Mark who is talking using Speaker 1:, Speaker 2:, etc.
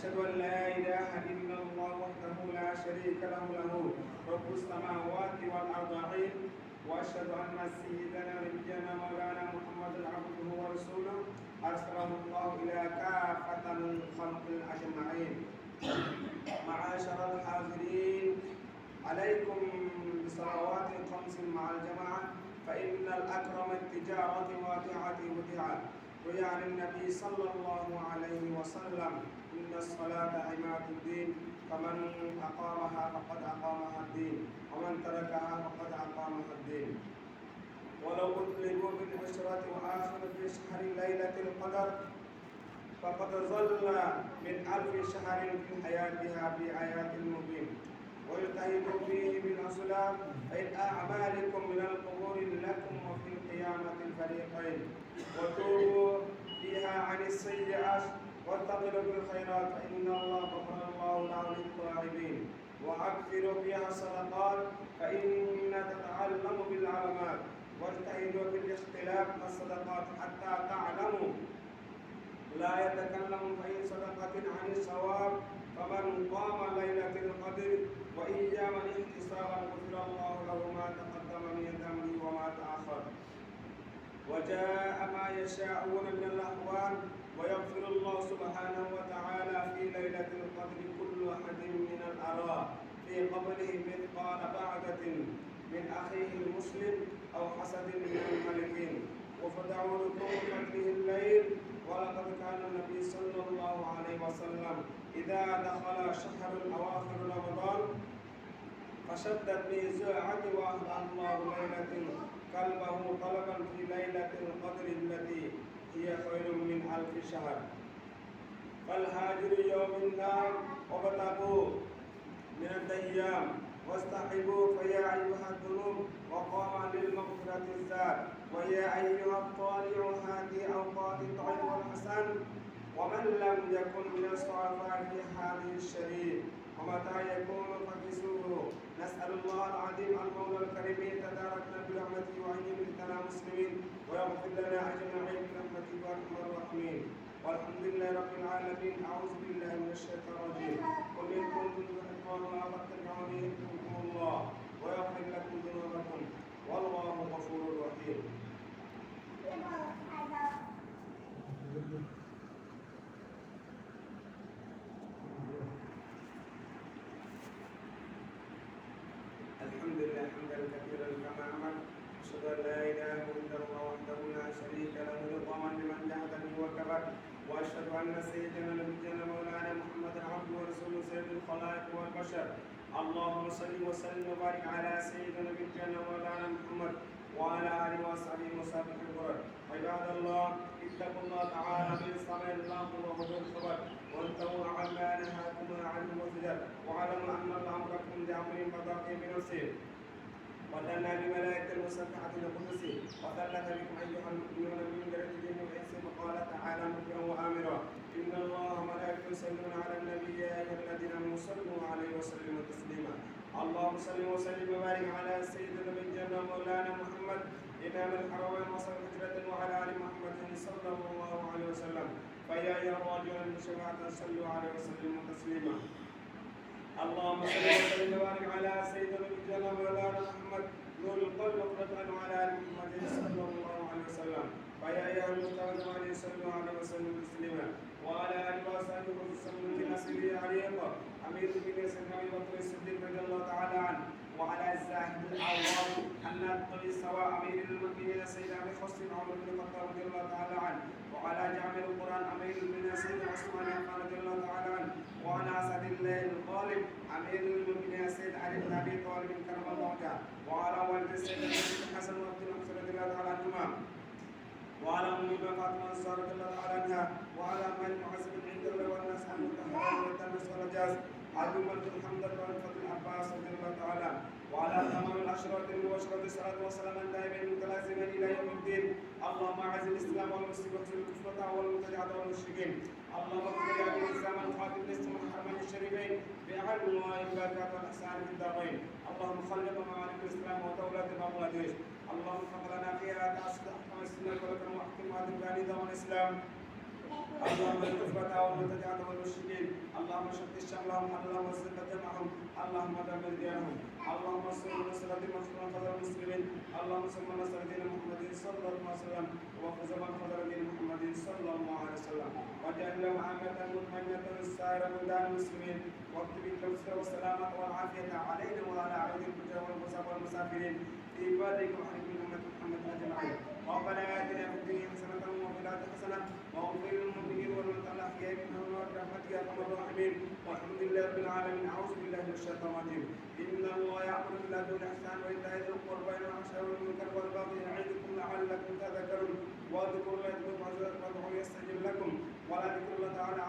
Speaker 1: أشهد أن لا إله إلا الله وحده لا شريك له رب السماوات والأرضين، وأشهد أن سيدنا نبينا مولانا محمد عبده ورسوله أرسله الله إلى كافة الخلق أجمعين. معاشر الحاضرين، عليكم بصلوات خمس مع الجماعة، فإن الأكرم التجارة واتعة وتعة. وعن النبي صلى الله عليه وسلم: إن الصلاة عماد الدين، فمن أقامها فقد أقامها الدين، ومن تركها فقد أقامها الدين. ولو أطلبوا بالعشرة وآخر في شهر ليلة القدر فقد ظل من 1000 شهر في حياتها بآيات مبين. ويجتهدوا فيه بالأسلام فإن أعمالكم من القبور لكم وفي القيامة الفريقين. وتوبوا فيها عن السيئات واتقوا بالخيرات فإن الله غفر الله له للطاعبين. وأكثروا فيها الصدقات فإن تتعلم بالعلامات. واجتهدوا في الاختلاف الصدقات حتى تعلموا لا يتكلم في صدقة عن الصواب. فمن قام ليلة القدر وإياما احتسابا غفر الله له ما تقدم من ذنبه وما تأخر. وجاء ما يشاءون من الأحوال، ويغفر الله سبحانه وتعالى في ليلة القدر كل أحد من الأراء في قبله مثقال بعدة من أخيه المسلم أو حسد من الملكين. وفدعوا لكم فضله الليل. ولقد كان النبي صلى الله عليه وسلم إذا دخل شهر الأواخر رمضان فشدت به زاعة وأهدى الله ليلة قلبه طلبا في ليلة القدر التي هي خير من 1000 شهر. فالهاجر يوم النار وابتغوا من الأيام واستحبوا فيا أيها الذنوب وقام للمغفرة الزاد. ويا أيها الطالع هذه أوقات الطيب والحسن. ومن لم يكن من الصعفاء في هذه الشريف ومتى يكون فكسوه. نسأل الله العظيم المولى الكريم تداركنا برحمته وأن يملكنا مسلمين ويغفر لنا أجمعين برحمته وأرحم الراحمين. والحمد لله رب العالمين. أعوذ بالله من الشيطان الرجيم. قل إن كنتم تحبون الله فاتبعوني يحببكم الله ويغفر لكم ذنوبكم والله غفور رحيم. الحمد لله حمدا كثيرا كما امر. اشهد ان لا اله الا الله وحده لا شريك له رضا لمن جهد به وكبر. واشهد ان سيدنا نبينا مولانا محمد عبده ورسوله سيد الخلائق والبشر. اللهم صل وسلم وبارك على سيدنا نبينا مولانا محمد وعلى اله وصحبه وسلم البرر. عباد الله، اتقوا الله تعالى بالسمع الباطل وحضور الخبر وانتهوا عما نهاكم عنه وزجر. واعلموا ان الله امركم بامر بدا بنفسه ودنا بملائكه المسبحه القدس وثلث بكم ايها المؤمنون من درجه الجن والانس. وقال تعالى مخبرا وامرا: ان الله وملائكته يصلون على النبي يا ايها الذين امنوا صلوا عليه وسلموا تسليما. اللهم صل وسلم وبارك على سيدنا نبينا مولانا محمد امام الحرمين وصل الهجره وعلى ال محمد صلى الله عليه وسلم. فيا ايها الراجعون بالشفاعه صلوا عليه وسلموا تسليما. اللهم صل وسلم وبارك على سيدنا نبينا مولانا محمد نور القلب وقرة وعلى ال محمد صلى الله عليه وسلم. فيا ايها المستغفرون صلوا عليه وسلموا تسليما. وعلى اله وصحبه وسلم في نسبه عريق امير المؤمنين سيدنا ابي بكر الصديق رضي الله تعالى عنه. وعلى الزاهد الاعوام ان نقتضي سواء امير المؤمنين سيدنا ابي حسن عمر بن الخطاب رضي الله تعالى عنه. وعلى جامع القران امير المؤمنين سيدنا عثمان رضي الله تعالى عنه. وعلى اسد الله الغالب امير المؤمنين سيد علي بن ابي طالب كرم الله وجهه. وعلى والد سيدنا الحسن وعبد الله رضي الله تعالى عنهما. وعلى ام فاطمه الزهراء رضي الله تعالى عنها. وعلى من محسب عند الله والناس المتحرر والتلبس والجاز. عظيم الحمد لله والفضل العباس رضي الله تعالى. وعلى تمام الاشرار المبشرة الصلاه والسلام دائما متلازما الى يوم الدين. اللهم اعز الاسلام والمسلمين واخذل الكفرة والمبتدعة والمشركين. اللهم اغفر لنا بالاسلام الخاتم الاسم الحرمين الشريفين بعلم والبركات والاحسان في الدارين. اللهم خلق ممالك الاسلام ودولة بنغلاديش. اللهم اغفر لنا فيها تاسد احكام السنه ولكن واحكم هذه البلاد والاسلام. اللهم الكفرة والمبتدعة والمشركين. اللهم شتت شملهم اللهم وسع جمعهم اللهم دمر ديارهم اللهم صل وسلم وسلم على المسلمين اللهم صل على سيدنا محمد صلى الله عليه وسلم وخذ من خذ دين محمد صلى الله عليه وسلم واجعل لهم عامة مطمئنة السائر بلدان المسلمين واكتب اليسر والسلامة والعافية علينا وعلى عبيد الفجر والمصاب والمسافرين في بلدك وحرم من أمة محمد أجمعين ربنا آتنا في الدنيا حسنة وفي الآخرة حسنة واغفر للمؤمنين والموتى الأحياء منهم برحمتك يا أرحم الراحمين والحمد لله رب العالمين أعوذ بالله من الشيطان الرجيم إن الله يأمر بالعدل والإحسان وإيتاء ذي القربى والفحشاء والمنكر والبغي يعظكم لعلكم تذكرون واذكروا الله يذكركم وادعوه يستجب لكم ولذكر الله تعالى